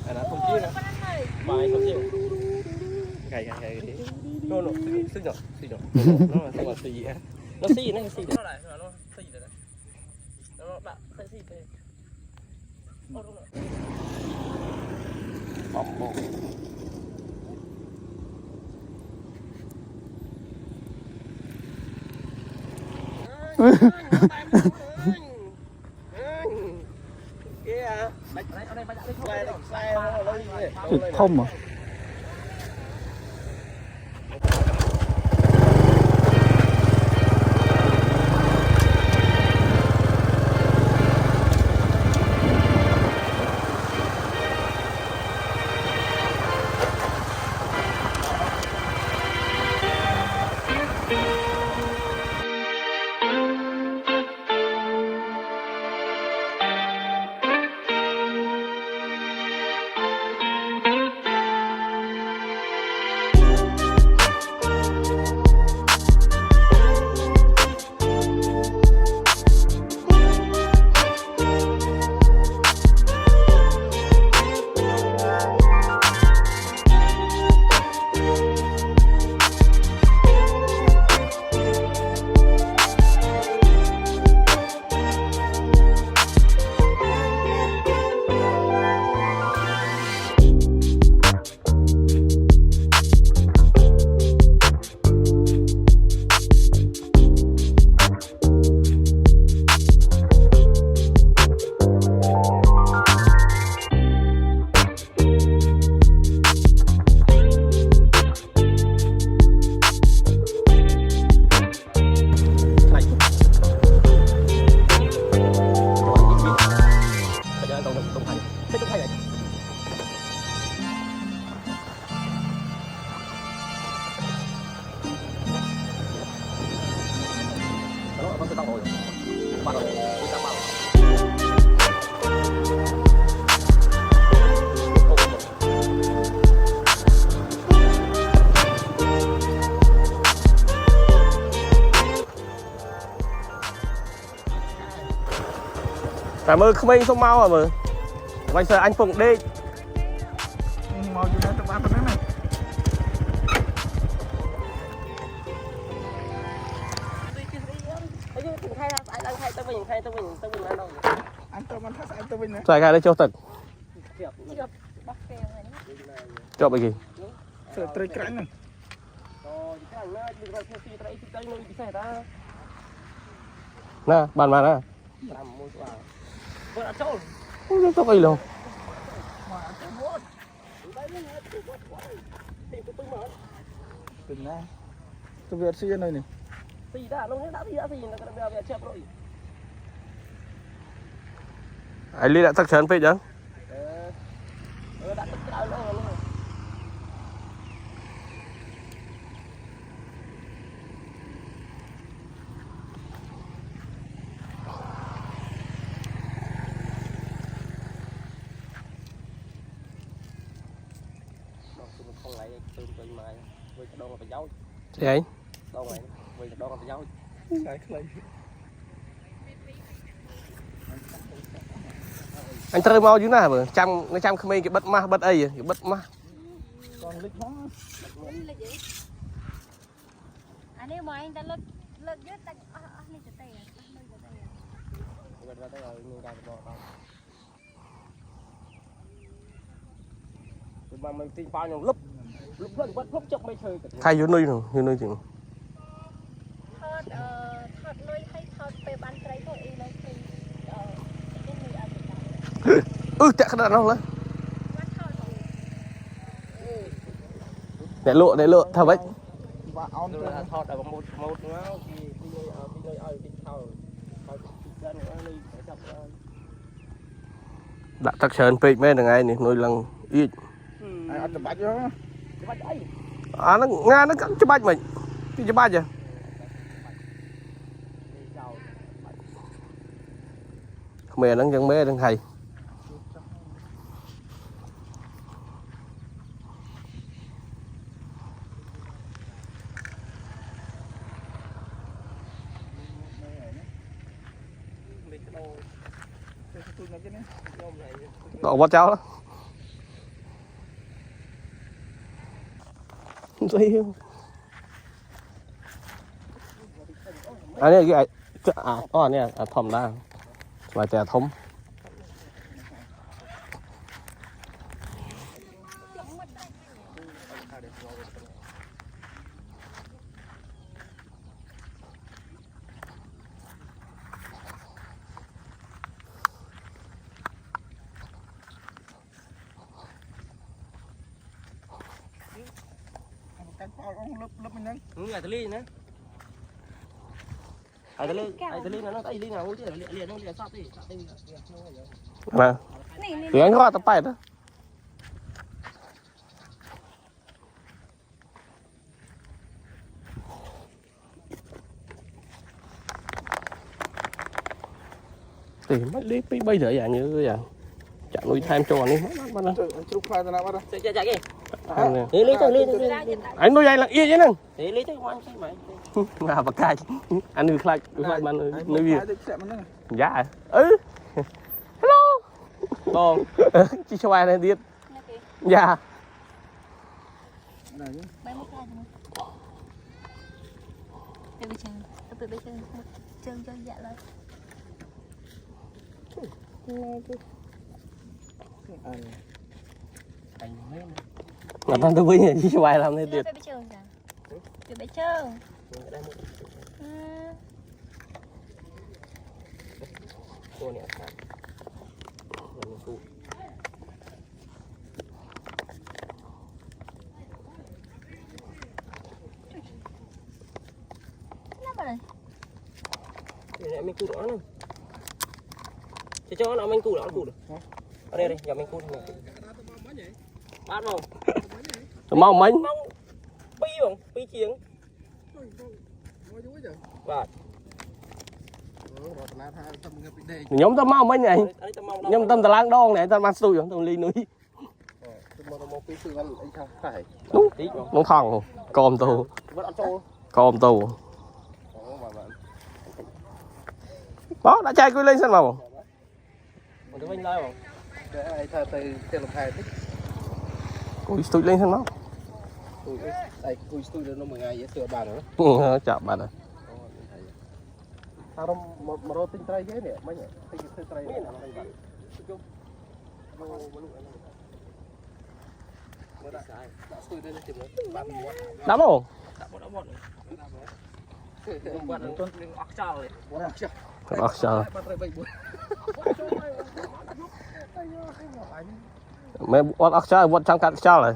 Anh đã không chia nữa. Bài không chia. Gầy nó xích nhở. Nó là sao mà xì á. Nó xì này xì. Nó lại nó xì rồi đấy. Nó bạn sẽ xì thế. Ô đúng rồi. Bóng bóng. Không mà Cảm ơn không anh không mau à mà. Bây giờ anh Phụng đi. mau vô đây tao bắt này. Anh tao mình thắt anh tao mình nữa. Xoay ra đây cho thật. Cho cái gì? Sợ trời cạnh này. Nè, bàn mà nè. Không có gì luôn. Đừng nè. Tôi về xuyên này nè. Anh Lý đã chắc chắn phết chứ? Gì anh? Anh chơi mau chứ nào mà nó trăm không cái bất ma bất ấy cái bất ma. Còn lịch hóa. Anh em mà anh ta lật viết tay này cái tay mà mình tin bao nhiêu lúc lần vẫn lúc chậm mấy chơi thay vô nuôi chừng thọt nuôi hay thọt về bán trái thôi là chạy cái đó lên để lụa thằng ấy thọt ở một máu đã chắc chắn phê mấy thằng ai này nuôi lần ít Anh chụp bạch đó. À nó Nga nó cắn chụp bạch mình cái chụp bạch à mẹ nó chẳng mẹ đang hay Độ bắt cháu đó Gì anh này cái có nè thầm ra và chè thống ngày thứ ly nữa ai thứ ly nó tay ly nào chứ liền nó liền sát đi nè thì anh có tập bài đó thì mất đi bây giờ dạng như vậy chả nuôi thêm cho đi mất nó chụp phai ra nào đó chạy đi lấy anh nuôi dây là yên chứ nè để lấy cái khoan xem mày mà bạc cay anh nuôi khai mà nuôi gì dạ hello bon chị cho ai này điên dạ chân cho dạ lên mà tao tôi bây giờ cho ai làm này điên Bị trơn cô này mình cù đó nè cho nó mình cù đó cù được ở đây giờ mình cù bát không mau mấy pi không pi chiếng và nhóm tao mau mấy này nhóm tâm tao lang đong này tao mang xui tao ly núi nó thằng com tù đó đã chơi lên xem nào cùi stui lên xem nào cùi stui nó 10 ngày sửa bàn nữa chả bàn rồi tao mà rồi tinh trai ghế nè mấy nhỉ tinh trai đắm không ốc sao mấy con ốc sao vẫn trong cắt sao này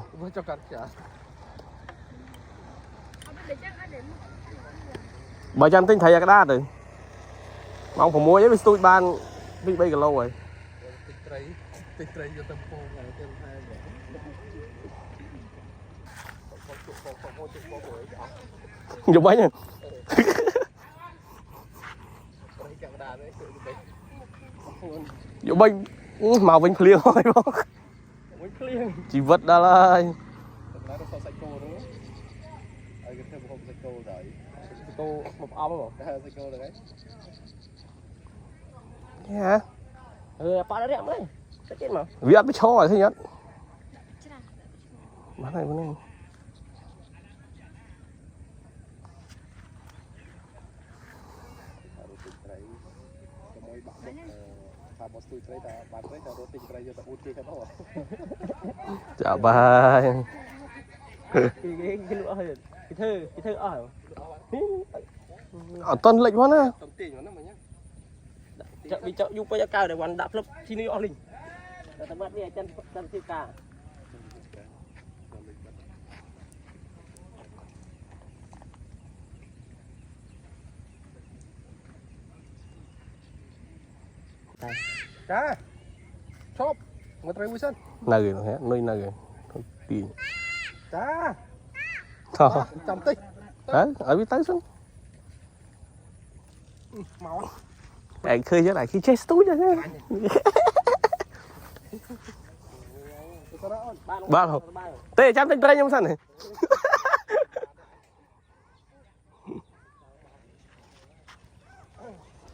bởi chân tinh thầy cái đá rồi mong phải mua với tôi ban bị bây giờ lâu rồi dùng bấy nha dùng bấy màu vinh clear thôi chỉ vật đó là một ống rồi hả pa đó đẹp đấy chết mà vì ăn biết cho rồi thế nhất bán này bán này chào bà cái lúa hơi cái thư ở tuần lệnh quá nè bị chợ du bây cao để hoàn đạp lớp chi ni linh tao bắt đi chân tiêu cả cá chop người ta vui sân nơi rồi nơi nơi tiền cá thôi trăm tích đấy ở phía tới xuống máu anh khơi chứ lại khi chết túi rồi ba rồi tê chăm tinh tây nhung sân này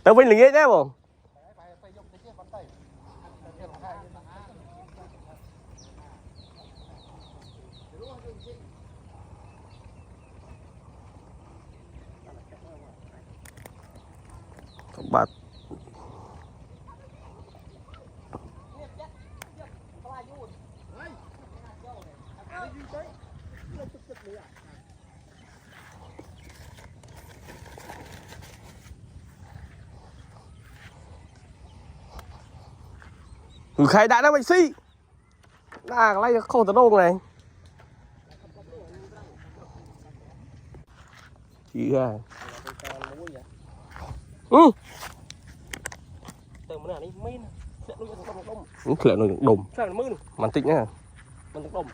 tao vinh là nghe nhé không bát khai đã mày xí lấy khô tao đôn này chị ra từ bữa nào đi mấy lẹ nuôi đùng mình tích nhá mình đùng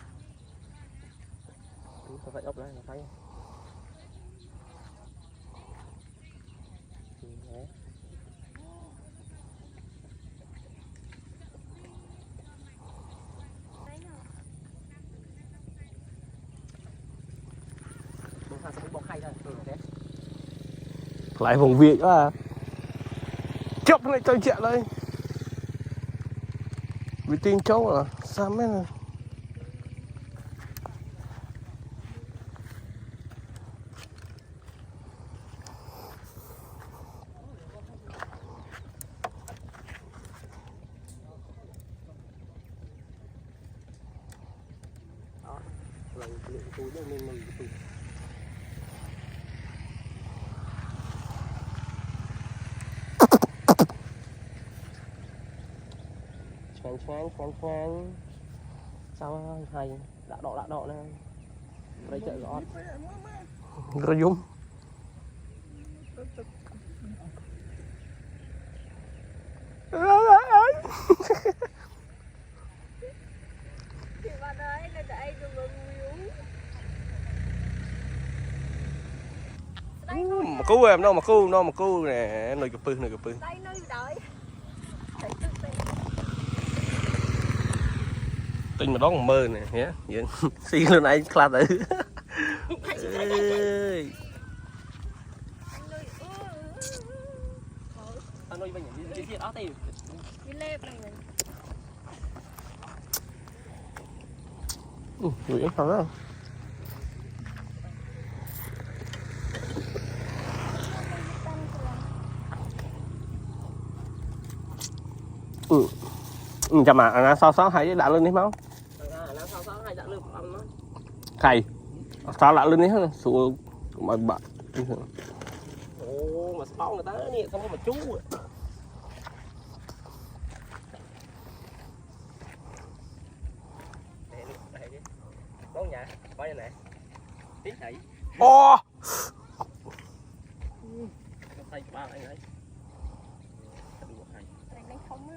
phải ốc đây là thấy lại vùng Việt đó à chốc lại chơi chuyện đây vì tin cháu là sao mấy này khoan sao thầy đã đọ này đây chợ gọt rồi dung mà cứu em đâu mà cứu nè nơi cặp pư tinh mà đón mơ nè nhé vậy xì lên này khla tử anh nuôi bên những cái đó thì đi lép này người sao đó chà mà anh sao hay đã lên đi máu thầy sao lại lên đấy hả xuống mà bạn ồ mà sao người ta nè không có mà chú bóng nhà coi như này tí thầy ô thầy ba anh ấy đánh không á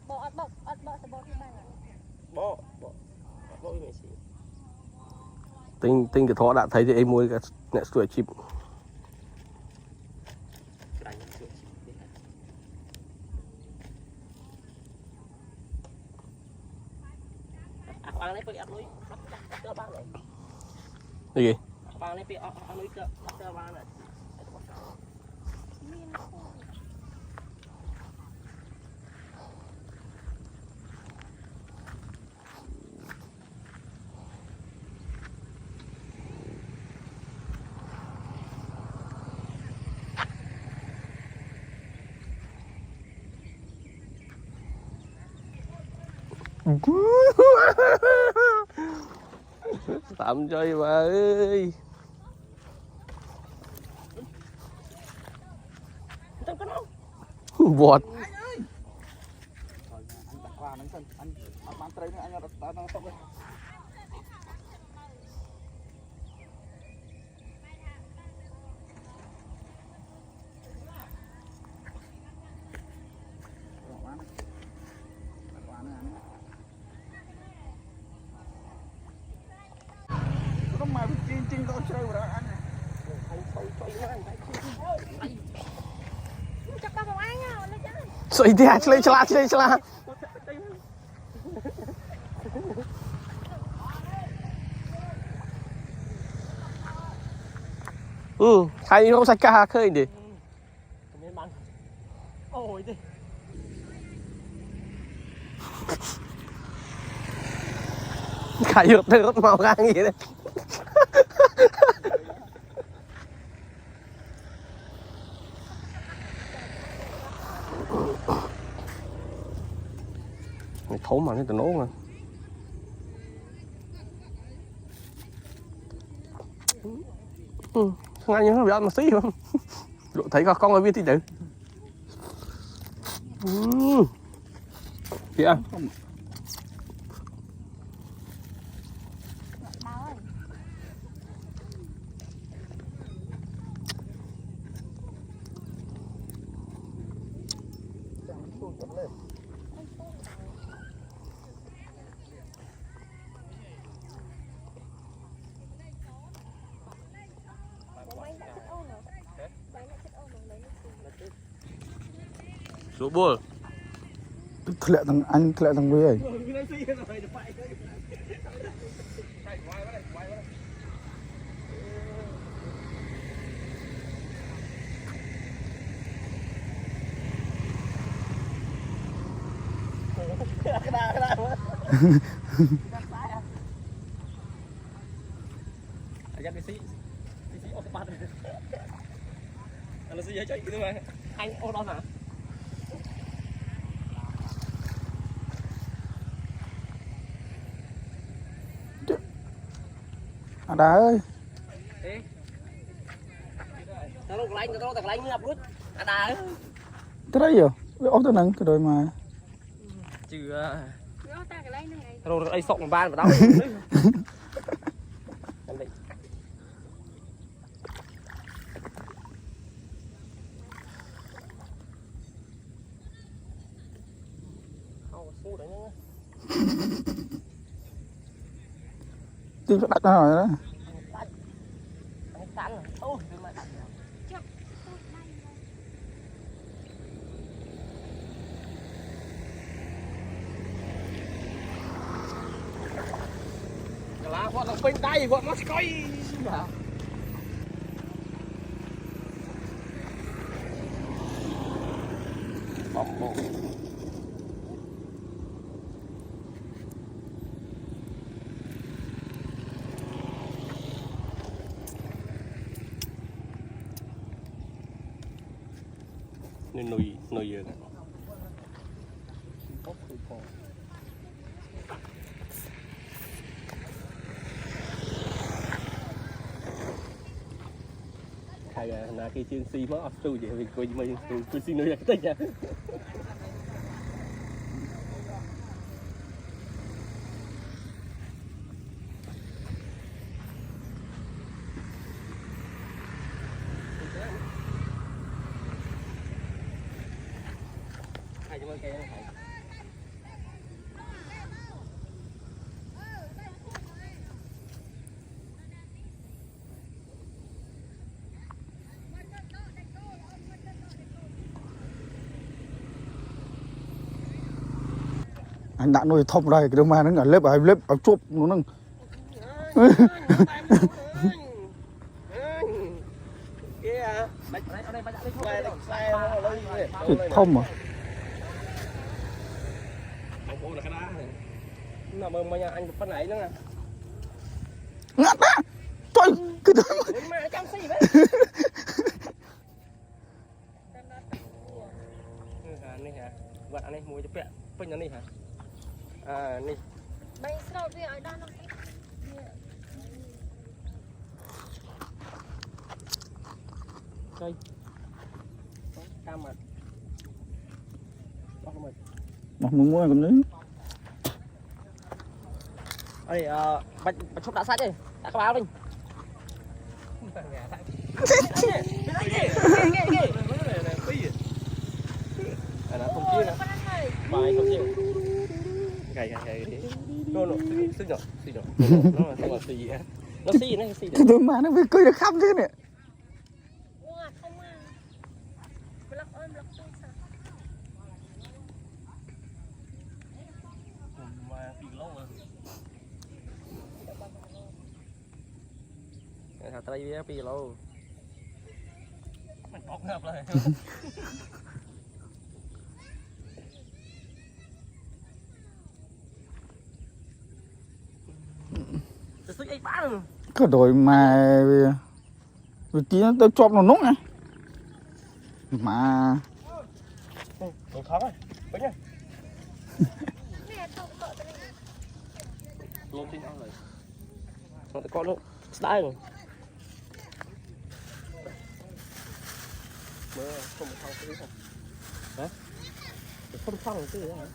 bỏ sẽ bỏ cái bàn bỏ cái gì tinh cái thọ đã thấy thì em mua cái nẹt sủi chip cái gì tạm chơi bà ơi vọt xoay tia chơi chla hay không sạch cả khơi đi ôi đi cả dược từ màu ngang gì đấy Mày thốn mà cái tao nấu mà. Thằng anh nó bị ăn mà xí không? Thấy con ở bên tí tử. Kìa. Đau ơi. Số bùa. Thề thằng anh thề thằng Huy ơi. Anh ô đó hả? Đá ơi. Tao lạnh ngập luôn. Đá. Thế đấy rồi. Ốc tao nâng cái đôi mà. Chưa. Nó ta cái lấy này. Rồi đây sọc ban vào đó. Tim sắp đặt nó rồi đó. Là bọn nó bên tay bọn nó coi. Bóng bộ. Nên nồi giờ này. Hay là cái chương si mới ấp tu vậy vì coi mình tôi xin nói cái nha. Hay cho cái này. Anh đã nuôi thông đây cái đâu mà nó ngả lớp ở chụp nó nâng. Thông mà. Anh phân này nữa nè. Ngắt á. Trời cái đó. Mà trong xì đấy. Này hả? Vật anh này mua cho bẹ. Phân nó này hả? À này. Bay sâu đi ở đó nó. Coi. Cam mặt. Bóc mình. Mà muốn mua cầm ní. Đây bạch chốt đã sát đi. Đã có báo đi. Nó không chia nữa. Bài không chia. Gầy. Nó xích nhỏ. Nó là sao xì á. Nó xì đấy. Cái đôi mà nó bị cười được khắp thế này. Không à. Block tôi sao? Mà phì lâu rồi. Hạt tây với phì lâu. Mình bóc ngập lại. Cái đôi mà vì tí nó tới chọp nó nóng này mà Đồ thắng rồi, bánh nhá. lốp trên áo này nó có nó đai rồi mơ không một thằng cái gì hả không xong cái gì hả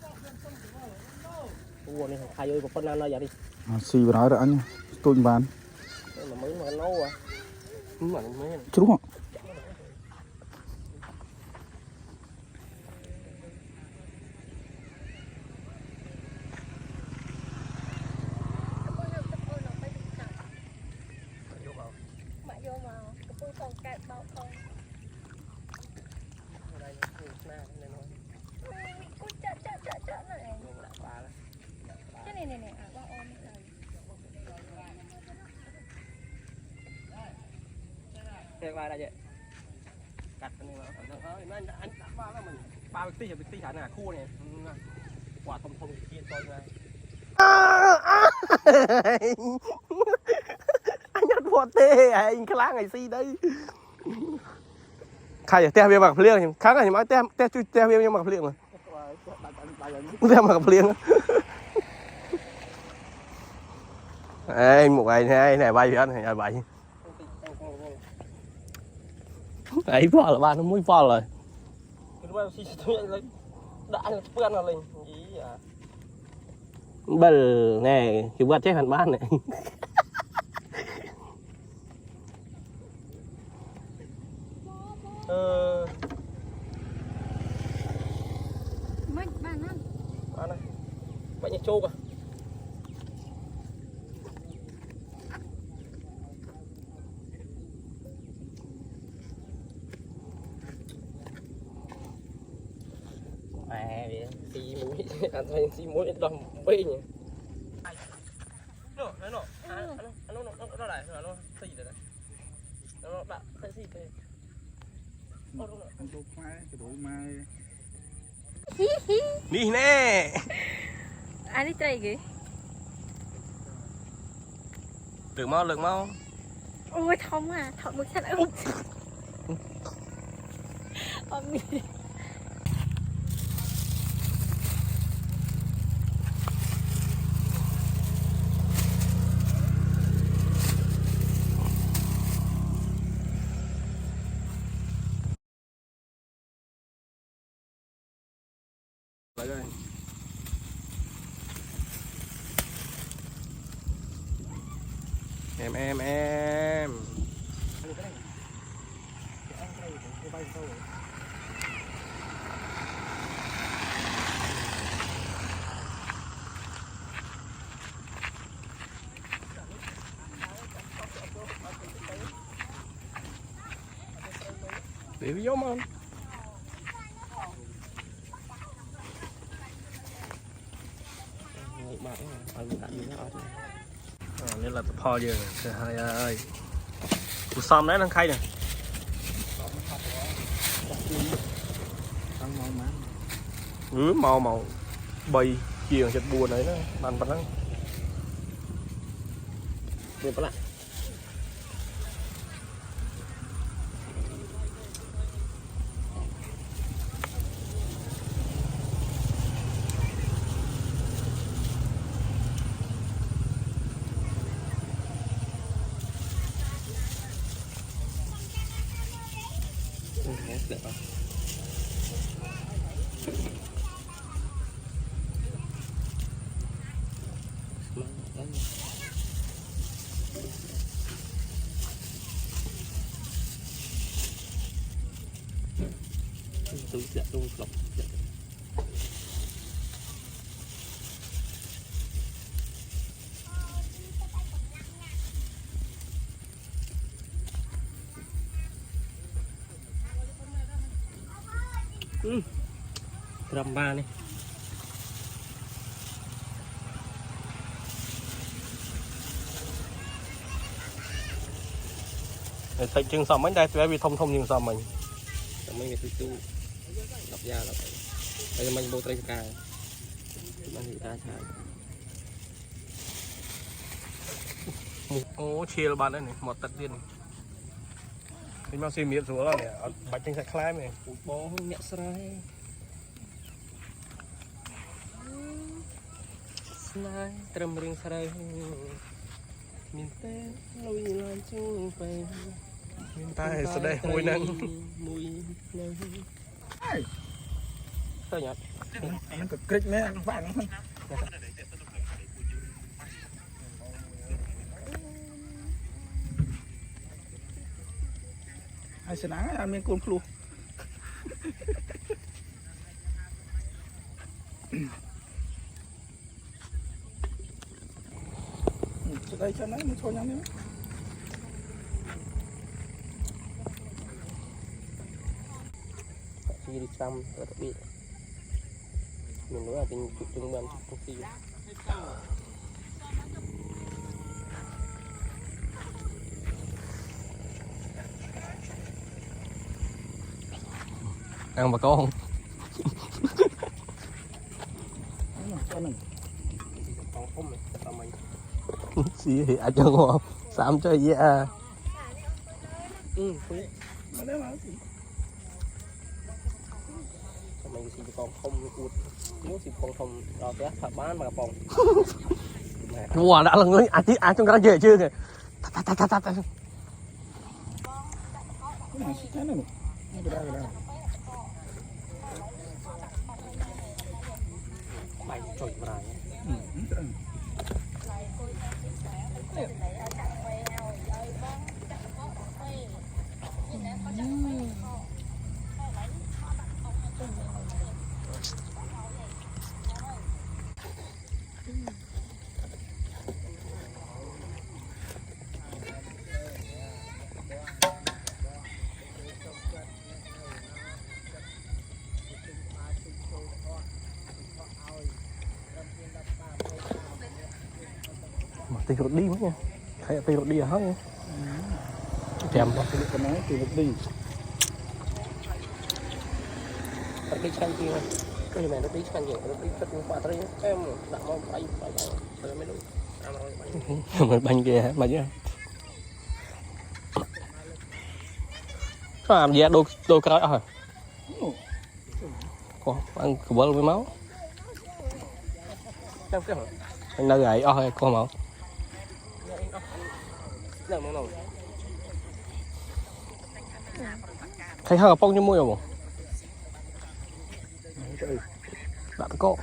này thay ơi một con ăn là gì đi xì vào nói đã nhá tôi bán mà mới mà nấu à mà mới chứ đúng không cái vai đây vậy cắt cái này mà anh ba là mình ba bịch tí thả nè khu này quả thông kia tôi ra anh nhặt vọt tê anh khá lá ngày si đấy khai à te viêm mặc liêng khá là nói te viêm mặc liêng mà te mặc liêng ê một ngày này bay anh này bay ấy phò là ba nó mới phò rồi đã quen rồi lên bờ này thì vượt chết hẳn ban này mất bạn ăn này vậy như trâu à xì mũi ăn thay xì mũi đầm bê nhỉ nó lại nó xì rồi đấy nó bạn thấy xì thế đi nè anh đi chơi kì lượng mau ôi thông à thông một sách úp ông đi lại đây em để vô mà nên là pho giờ hai ơi cú xóm đấy đang khay này màu bay chiều chật buồn đấy đó bàn bắn được không ạ được không? Tôi sẽ tung lọc Ramba này thịt chừng sầm bánh đây tụi vì thông chừng sầm mình mình phải tu đập da là bây giờ mình bôi trai cài mình thì ta xài ô chia là bạn đấy này một tật điên thì mang xem miệng xuống rồi này bạch chừng sạch khai này bố không nhẹ sai nay trầm rừng sợi miền tây lối lan chung bay tai sẽ đây mùi nắng sao nhỉ nó cực kích mấy ăn vàng ai sẽ nắng ăn miếng côn flu đây cho nó cho nhau nữa đi xăm rất bị mình nói là tình tình bạn công ty ăn bà con gì thì ai cho ngon xăm cho gì à mình xịt con không cụt nếu xịt con không đó té thật bán mà phòng wow đã là người ăn trong cái gì chưa kìa mày trời mà tiền rượt đi mất nha thấy tiền rượt đi hết nha thèm quá cái nói tiền rượt đi đi sang kia cái gì này nó đi sang gì nó đi cất qua tới em đặt mông bay rồi mới đúng mình bánh kia mà chứ có làm gì đồ cái rồi có ăn củ bơ với máu anh nơi vậy ôi con mẫu thấy hơi bông như môi rồi bạn có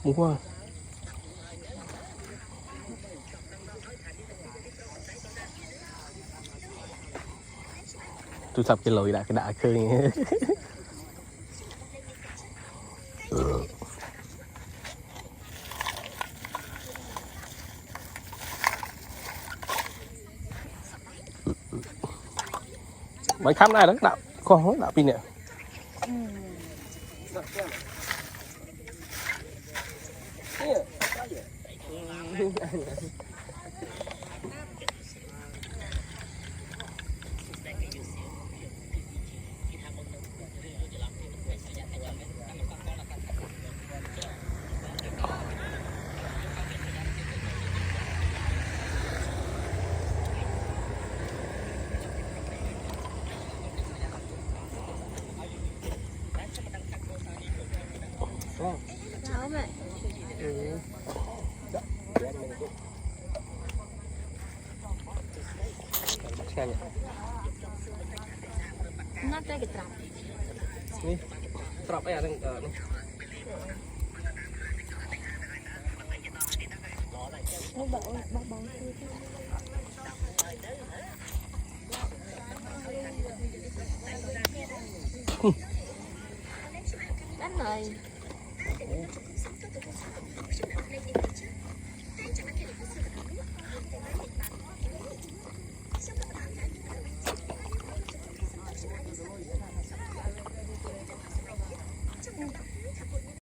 muốn quá tôi sắp cái lồi đã cái đã khơi mấy khám này đó đạo con hối đạo pin nè Sao mẹ? Nó tới cái trap. Nih, trap ya nih. Nó bảo bong đánh rồi.